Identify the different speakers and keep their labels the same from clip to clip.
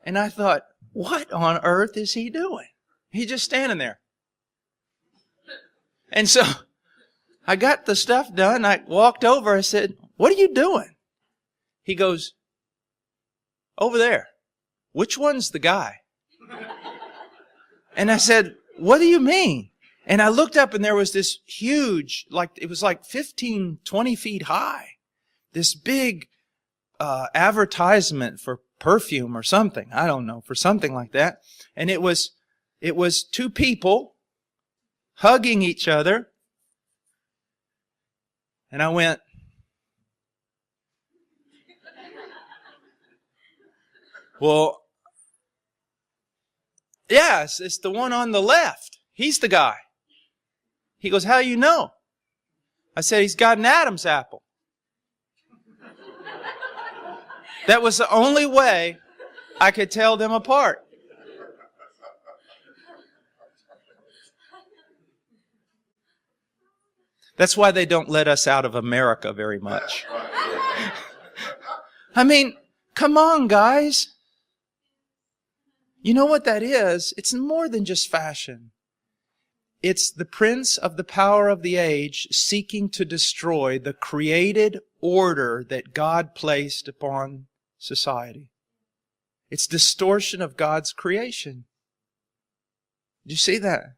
Speaker 1: And I thought, what on earth is he doing? He's just standing there. And so I got the stuff done. I walked over. I said, what are you doing? He goes, over there. Which one's the guy? And I said, what do you mean? And I looked up and there was this huge, it was like 15, 20 feet high. This big advertisement for perfume or something. I don't know, for something like that. And it was two people hugging each other. And I went, well, yes, it's the one on the left. He's the guy. He goes, how do you know? I said, he's got an Adam's apple. That was the only way I could tell them apart. That's why they don't let us out of America very much. I mean, come on, guys. You know what that is? It's more than just fashion. It's the prince of the power of the age seeking to destroy the created order that God placed upon society. It's distortion of God's creation. Do you see that?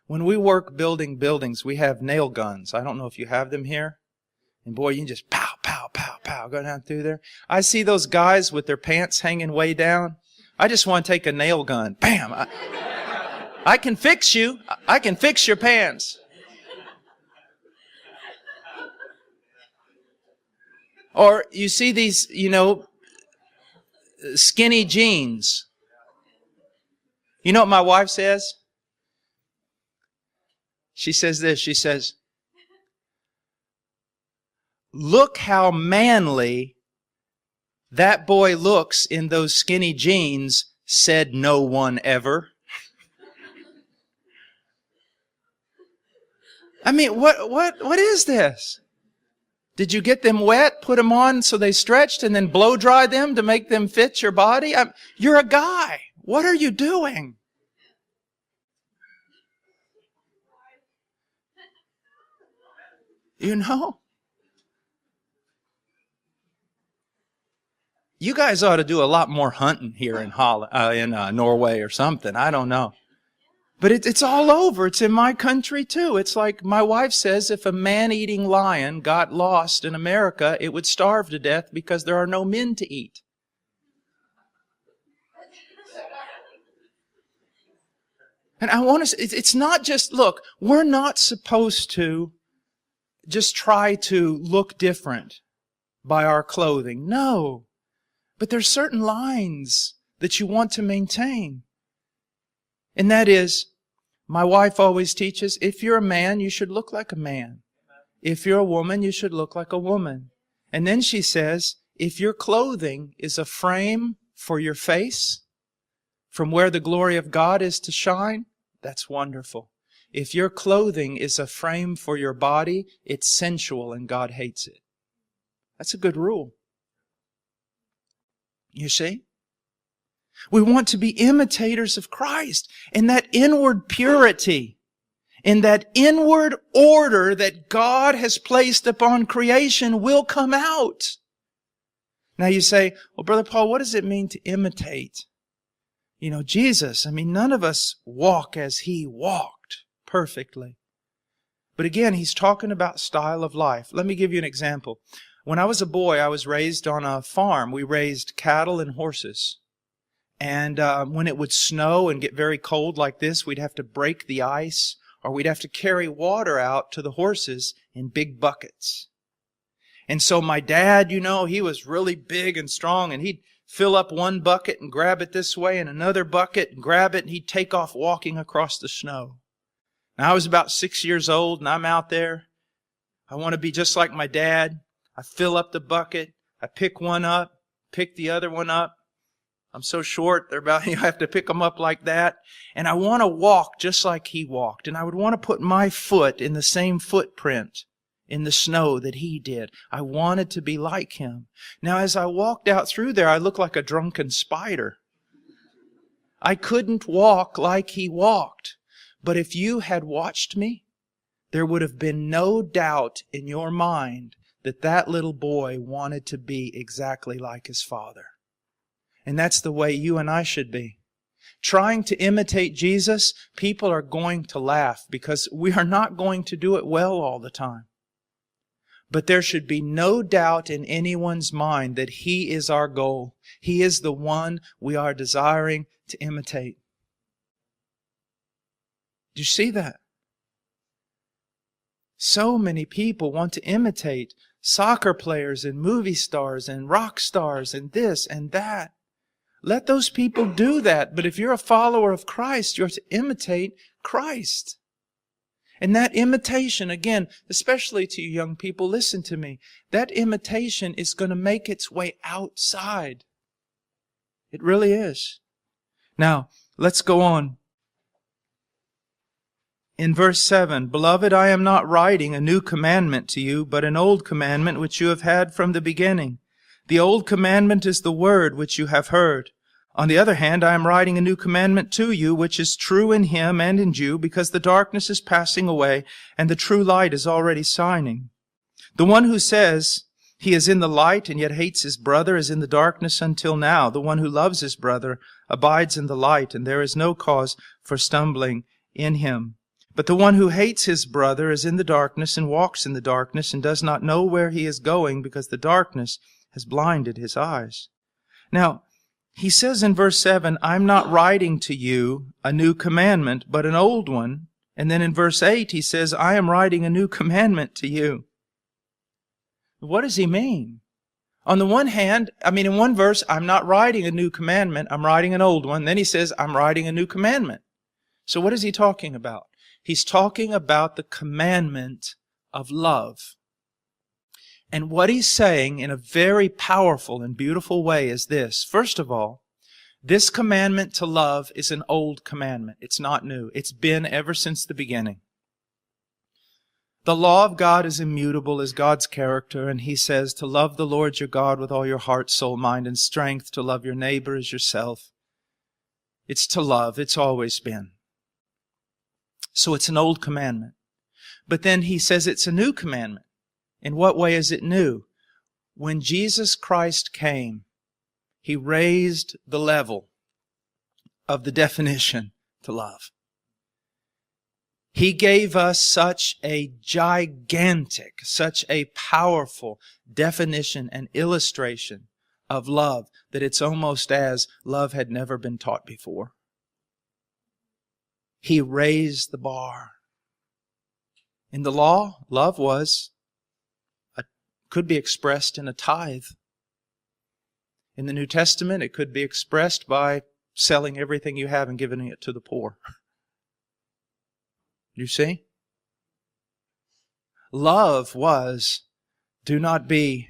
Speaker 1: When we work building buildings, we have nail guns. I don't know if you have them here. And boy, you can just pow, pow, pow, pow, go down through there. I see those guys with their pants hanging way down. I just want to take a nail gun. Bam! I can fix you. I can fix your pants. Or you see these, skinny jeans. You know what my wife says? She says this. She says, look how manly that boy looks in those skinny jeans, said no one ever. I mean, what is this? Did you get them wet, put them on so they stretched, and then blow dry them to make them fit your body? You're a guy. What are you doing? You know? You guys ought to do a lot more hunting here in Norway or something. I don't know. But it's all over. It's in my country too. It's like my wife says, if a man-eating lion got lost in America, it would starve to death because there are no men to eat. And I want to, it's not just, look, we're not supposed to just try to look different by our clothing. No. But there's certain lines that you want to maintain. And that is, my wife always teaches, if you're a man, you should look like a man. If you're a woman, you should look like a woman. And then she says, if your clothing is a frame for your face, from where the glory of God is to shine, that's wonderful. If your clothing is a frame for your body, it's sensual and God hates it. That's a good rule. You see? We want to be imitators of Christ in that inward purity, in that inward order that God has placed upon creation will come out. Now you say, well, Brother Paul, what does it mean to imitate? Jesus, none of us walk as He walked perfectly. But again, He's talking about style of life. Let me give you an example. When I was a boy, I was raised on a farm. We raised cattle and horses. And when it would snow and get very cold like this, we'd have to break the ice, or we'd have to carry water out to the horses in big buckets. And so my dad, he was really big and strong, and he'd fill up one bucket and grab it this way, and another bucket and grab it, and he'd take off walking across the snow. Now I was about 6 years old, and I'm out there. I want to be just like my dad. I fill up the bucket. I pick one up, pick the other one up. I'm so short, you have to pick them up like that. And I want to walk just like he walked. And I would want to put my foot in the same footprint in the snow that He did. I wanted to be like Him. Now, as I walked out through there, I looked like a drunken spider. I couldn't walk like He walked. But if you had watched me, there would have been no doubt in your mind that that little boy wanted to be exactly like his father. And that's the way you and I should be. Trying to imitate Jesus, people are going to laugh because we are not going to do it well all the time. But there should be no doubt in anyone's mind that He is our goal. He is the one we are desiring to imitate. Do you see that? So many people want to imitate soccer players and movie stars and rock stars and this and that. Let those people do that. But if you're a follower of Christ, you're to imitate Christ. And that imitation, again, especially to you young people, listen to me. That imitation is going to make its way outside. It really is. Now, let's go on. In verse 7, Beloved, I am not writing a new commandment to you, but an old commandment which you have had from the beginning. The old commandment is the word which you have heard. On the other hand, I am writing a new commandment to you, which is true in Him and in you, because the darkness is passing away, and the true light is already shining. The one who says he is in the light and yet hates his brother is in the darkness until now. The one who loves his brother abides in the light, and there is no cause for stumbling in him. But the one who hates his brother is in the darkness and walks in the darkness and does not know where he is going, because the darkness has blinded his eyes. Now, he says in verse 7, I'm not writing to you a new commandment, but an old one. And then in verse 8, he says, I am writing a new commandment to you. What does he mean? On the one hand, in one verse, I'm not writing a new commandment, I'm writing an old one. Then he says, I'm writing a new commandment. So what is he talking about? He's talking about the commandment of love. And what he's saying in a very powerful and beautiful way is this. First of all, this commandment to love is an old commandment. It's not new. It's been ever since the beginning. The law of God is immutable as God's character, and He says to love the Lord your God with all your heart, soul, mind, and strength, to love your neighbor as yourself. It's to love. It's always been. So it's an old commandment. But then He says it's a new commandment. In what way is it new? When Jesus Christ came, He raised the level of the definition to love. He gave us such a gigantic, such a powerful definition and illustration of love that it's almost as love had never been taught before. He raised the bar. In the law, love could be expressed in a tithe. In the New Testament, it could be expressed by selling everything you have and giving it to the poor. You see? Love was, do not be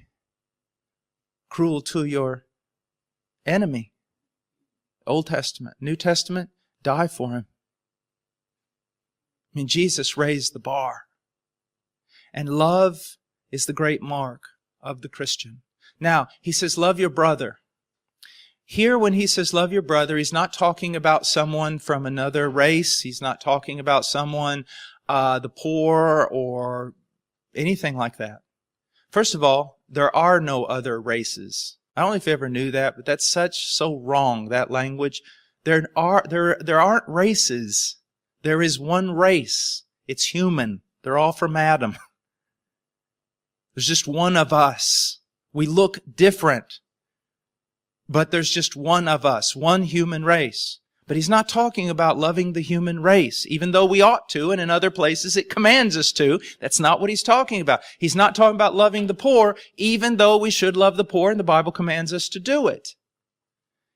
Speaker 1: cruel to your enemy. Old Testament. New Testament, die for him. Jesus raised the bar. And love is the great mark of the Christian. Now, he says, love your brother. Here, when he says love your brother, he's not talking about someone from another race. He's not talking about someone, the poor or anything like that. First of all, there are no other races. I don't know if you ever knew that, but that's so wrong, that language. There aren't races. There is one race. It's human. They're all from Adam. There's just one of us. We look different. But there's just one of us, one human race. But he's not talking about loving the human race, even though we ought to, and in other places it commands us to. That's not what he's talking about. He's not talking about loving the poor, even though we should love the poor, and the Bible commands us to do it.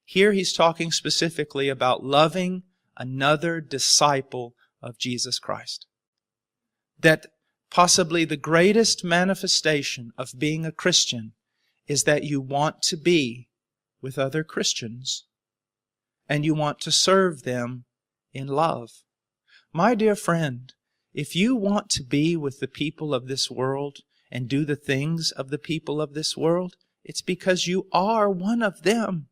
Speaker 1: Here he's talking specifically about loving another disciple of Jesus Christ. That possibly the greatest manifestation of being a Christian is that you want to be with other Christians, and you want to serve them in love. My dear friend, If you want to be with the people of this world and do the things of the people of this world, it's because you are one of them.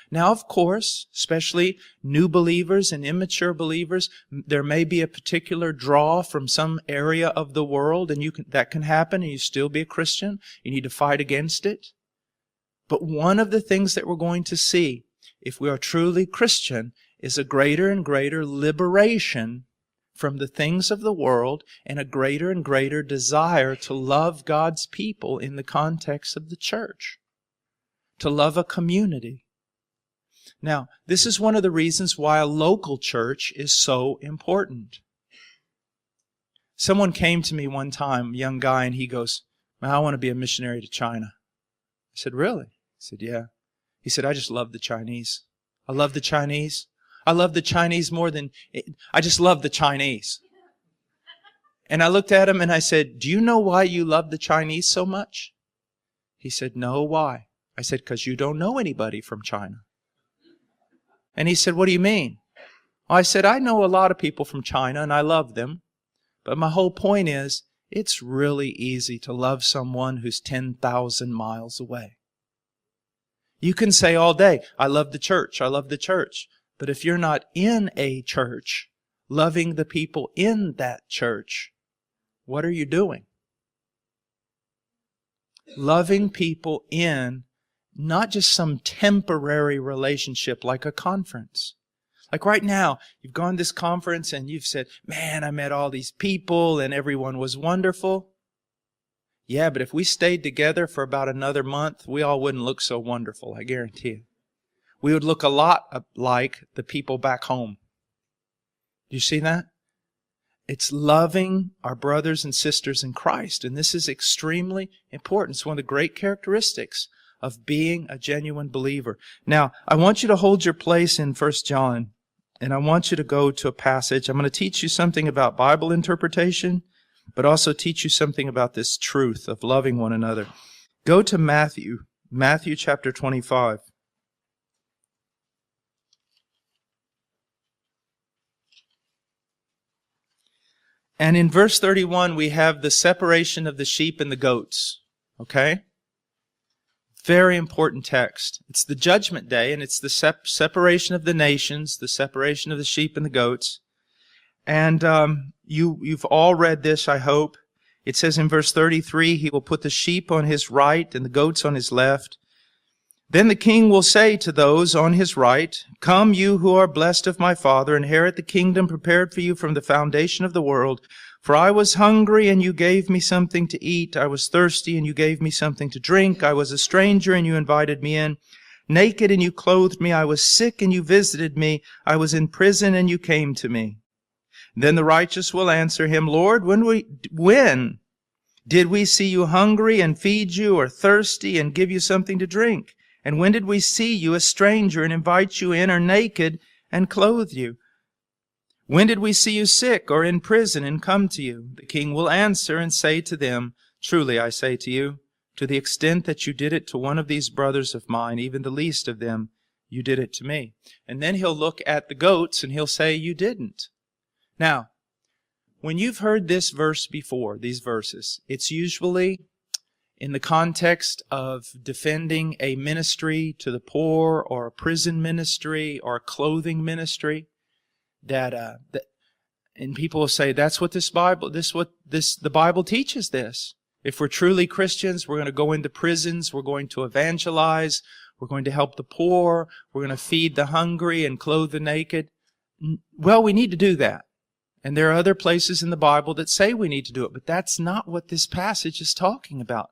Speaker 1: Now, of course, especially new believers and immature believers, there may be a particular draw from some area of the world, and that can happen, and you still be a Christian. You need to fight against it. But one of the things that we're going to see, if we are truly Christian, is a greater and greater liberation from the things of the world and a greater and greater desire to love God's people in the context of the church, to love a community. Now, this is one of the reasons why a local church is so important. Someone came to me one time, a young guy, and he goes, "Man, I want to be a missionary to China." I said, "Really?" He said, "Yeah." He said, "I just love the Chinese. I love the Chinese. I love the Chinese more than... I just love the Chinese." And I looked at him and I said, "Do you know why you love the Chinese so much?" He said, "No, why?" I said, "Because you don't know anybody from China." And he said, "What do you mean?" Well, I said, "I know a lot of people from China and I love them. But my whole point is, it's really easy to love someone who's 10,000 miles away. You can say all day, 'I love the church, I love the church.' But if you're not in a church, loving the people in that church, what are you doing? Loving people in not just some temporary relationship like a conference. Like right now, you've gone to this conference and you've said, 'Man, I met all these people and everyone was wonderful.' Yeah, but if we stayed together for about another month, we all wouldn't look so wonderful, I guarantee you. We would look a lot like the people back home. Do you see that? It's loving our brothers and sisters in Christ, and this is extremely important. It's one of the great characteristics of being a genuine believer. Now, I want you to hold your place in 1 John, and I want you to go to a passage. I'm going to teach you something about Bible interpretation, but also teach you something about this truth of loving one another. Go to Matthew chapter 25. And in verse 31, we have the separation of the sheep and the goats. Okay? Very important text. It's the judgment day, and it's the separation of the nations, the separation of the sheep and the goats. And you've all read this, I hope. It says in verse 33, "He will put the sheep on his right and the goats on his left. Then the king will say to those on his right, 'Come, you who are blessed of my Father, inherit the kingdom prepared for you from the foundation of the world. For I was hungry, and you gave me something to eat. I was thirsty, and you gave me something to drink. I was a stranger, and you invited me in. Naked, and you clothed me. I was sick, and you visited me. I was in prison, and you came to me.' Then the righteous will answer him, 'Lord, when did we see you hungry and feed you, or thirsty and give you something to drink? And when did we see you a stranger and invite you in, or naked and clothe you? When did we see you sick or in prison and come to you?' The king will answer and say to them, 'Truly I say to you, to the extent that you did it to one of these brothers of mine, even the least of them, you did it to me.' And then he'll look at the goats and he'll say, 'You didn't.'" Now, when you've heard this verse before, these verses, it's usually in the context of defending a ministry to the poor, or a prison ministry, or a clothing ministry, and people will say, "That's what the Bible teaches this. If we're truly Christians, we're going to go into prisons, we're going to evangelize, we're going to help the poor, we're going to feed the hungry and clothe the naked." Well, we need to do that. And there are other places in the Bible that say we need to do it, but that's not what this passage is talking about.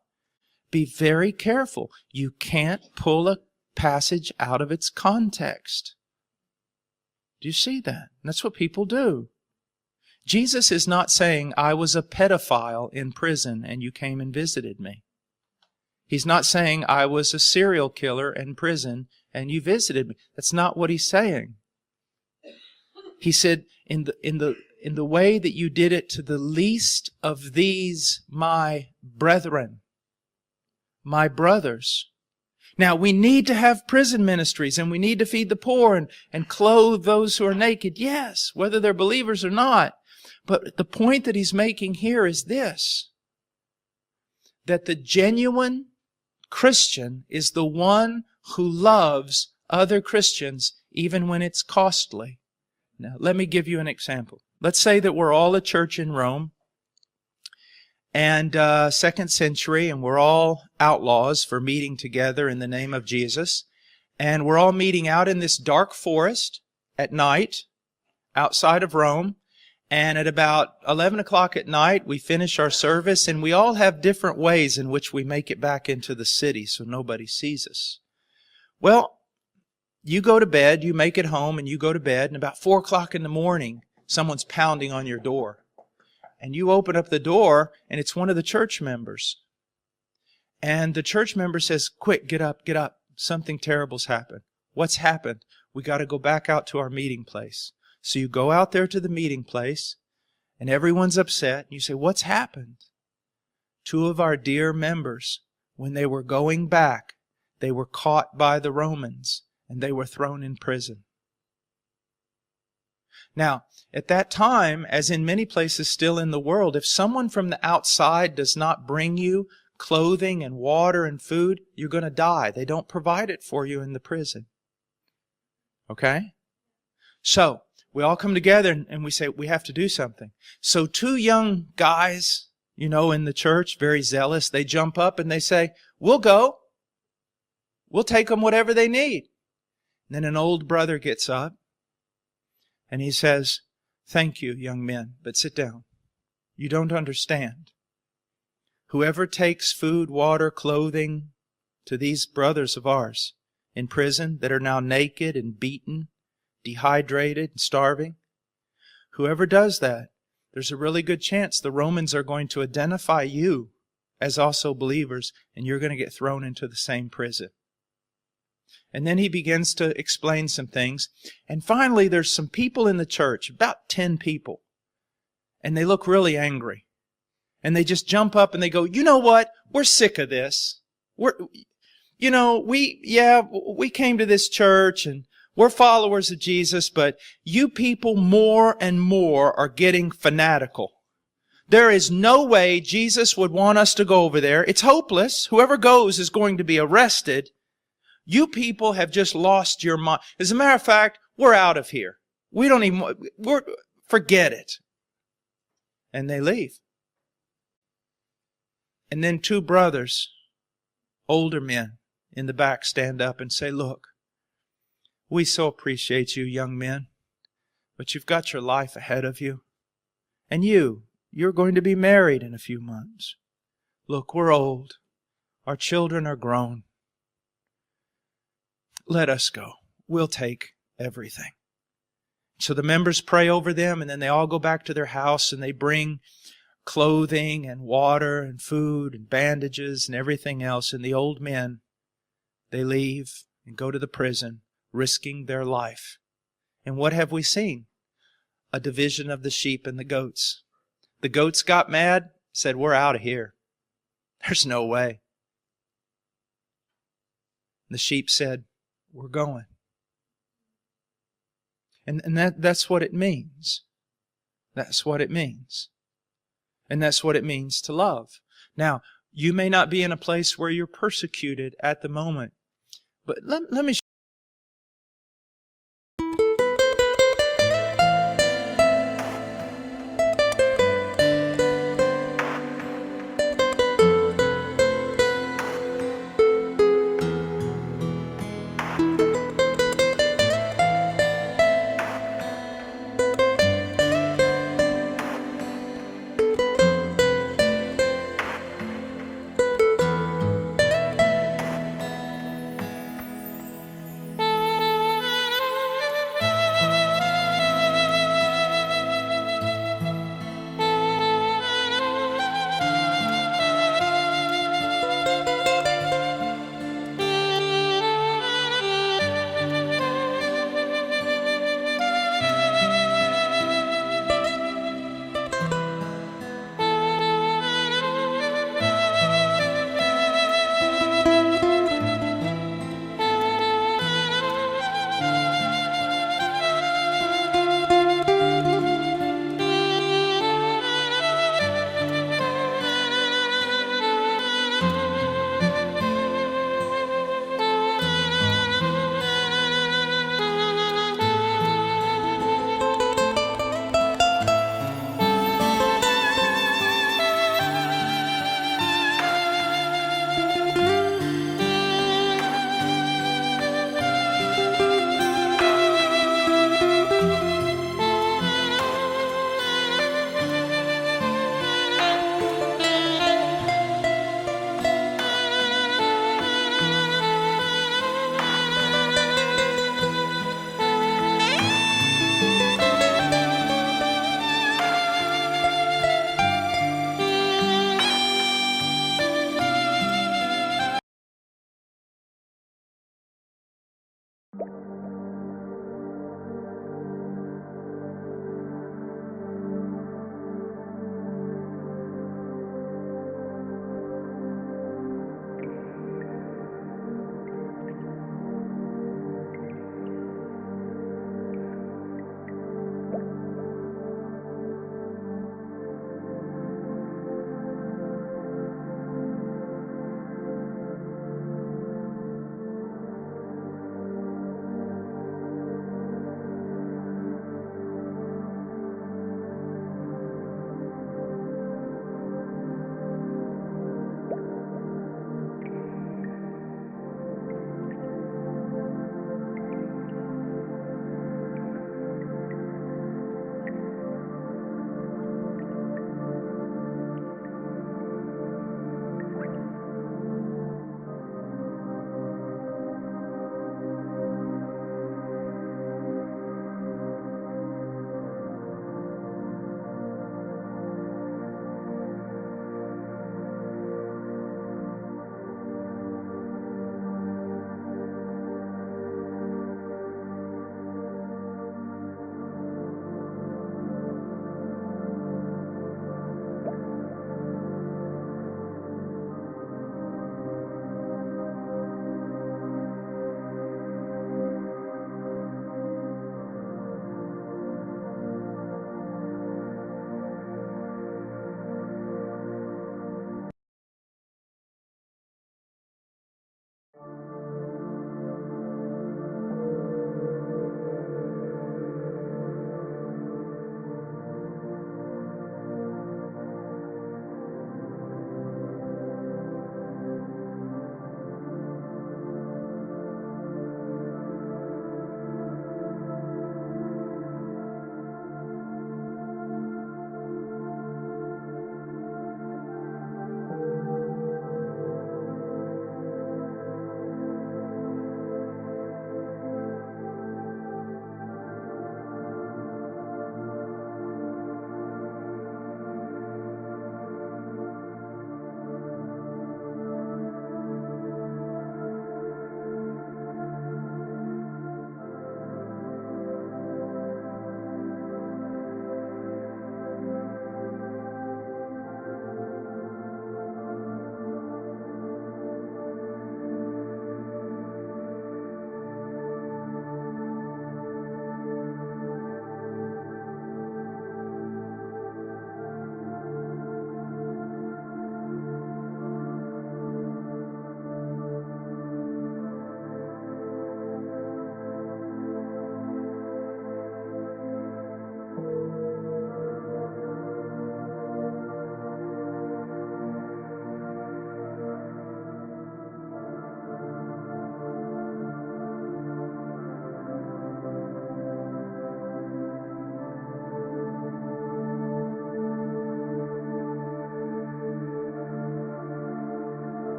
Speaker 1: Be very careful. You can't pull a passage out of its context. Do you see that? And that's what people do. Jesus is not saying, "I was a pedophile in prison and you came and visited me." He's not saying, "I was a serial killer in prison and you visited me." That's not what he's saying. He said, in the way that you did it to the least of these, my brethren, my brothers. Now, we need to have prison ministries, and we need to feed the poor and clothe those who are naked. Yes, whether they're believers or not. But the point that he's making here is this, that the genuine Christian is the one who loves other Christians even when it's costly. Now, let me give you an example. Let's say that we're all a church in Rome, and 2nd century, and we're all outlaws for meeting together in the name of Jesus. And we're all meeting out in this dark forest at night outside of Rome. And at about 11 o'clock at night, we finish our service, and we all have different ways in which we make it back into the city so nobody sees us. Well, you go to bed, you make it home, and you go to bed, and about 4 o'clock in the morning, someone's pounding on your door. And you open up the door, and it's one of the church members. And the church member says, "Quick, get up, get up. Something terrible's happened." "What's happened?" "We got to go back out to our meeting place." So you go out there to the meeting place, and everyone's upset. You say, "What's happened?" "Two of our dear members, when they were going back, they were caught by the Romans, and they were thrown in prison." Now, at that time, as in many places still in the world, if someone from the outside does not bring you clothing and water and food, you're going to die. They don't provide it for you in the prison. Okay? So, we all come together and we say, we have to do something. So 2 young guys, in the church, very zealous, they jump up and they say, "We'll go. We'll take them whatever they need." And then an old brother gets up and he says, "Thank you, young men, but sit down. You don't understand. Whoever takes food, water, clothing to these brothers of ours in prison that are now naked and beaten, dehydrated and starving, whoever does that, there's a really good chance the Romans are going to identify you as also believers, and you're going to get thrown into the same prison." And then he begins to explain some things. And finally, there's some people in the church, about 10 people. And they look really angry. And they just jump up and they go, "You know what? We're sick of this. We came to this church and we're followers of Jesus, but you people more and more are getting fanatical. There is no way Jesus would want us to go over there. It's hopeless. Whoever goes is going to be arrested. You people have just lost your mind. As a matter of fact, we're out of here. Forget it." And they leave. And then 2 brothers, older men in the back, stand up and say, "Look, we so appreciate you, young men, but you've got your life ahead of you. And you're going to be married in a few months. Look, we're old. Our children are grown. Let us go. We'll take everything." So the members pray over them, and then they all go back to their house, and they bring clothing and water and food and bandages and everything else. And the old men, they leave and go to the prison, risking their life. And what have we seen? A division of the sheep and the goats. The goats got mad, said, "We're out of here. There's no way." The sheep said, "We're going." And that's what it means. That's what it means. And that's what it means to love. Now, you may not be in a place where you're persecuted at the moment, but let me